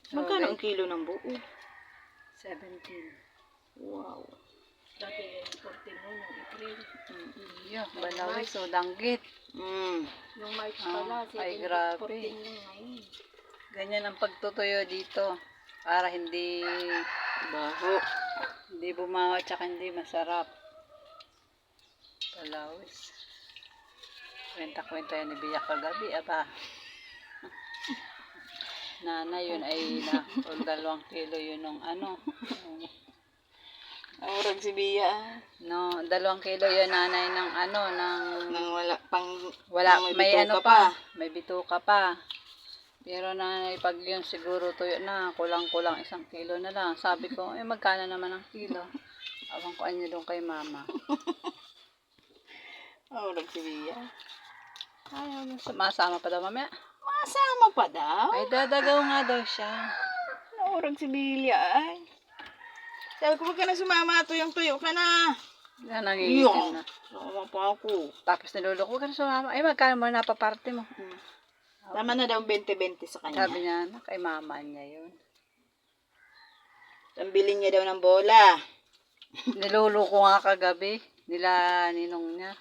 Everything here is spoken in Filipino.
Magkano ang kilo ng buo? 17. Wow. Dati 14 mo yung April. Iyo, balawis o danggit. Yung March pala, Ay, 14 grabe. lang ngayon. Ganyan ang pagtutuyo dito. Para hindi Baho. bumawa tsaka hindi masarap. Balawis. Kwenta-kwenta yan ni Biyak kagabi, aba. Nana, yun ay na 2 kilo yun ng ano. Aurag si Bia. No, 2 kilo yun nanay ng ano, ng Nang wala pang... wala, nang may ano bituka pa, may bituka pa. Pero na pag yun siguro tuyo na, kulang-kulang 1 kilo na lang. Sabi ko, magkano naman ang kilo? Awang ko anyo doon kay mama. Aurag si Bia. Ayaw mo, masama pa daw mamaya. Masama pa daw. Ay, dadagaw nga daw siya. Aurag si Bia ay. Sabi ko, huwag ka na sumama. Tuyong-tuyo ka na. Yan, nangingitim na. Sumama pa ako. Tapos niluloko ka na sumama. Ay, magkano mo napaparte mo? Tama na daw 20-20 sa kanya. Sabi niya, kay mama niya yun. Pambili niya daw ng bola. Niluloko nga kagabi. Nila ninong niya.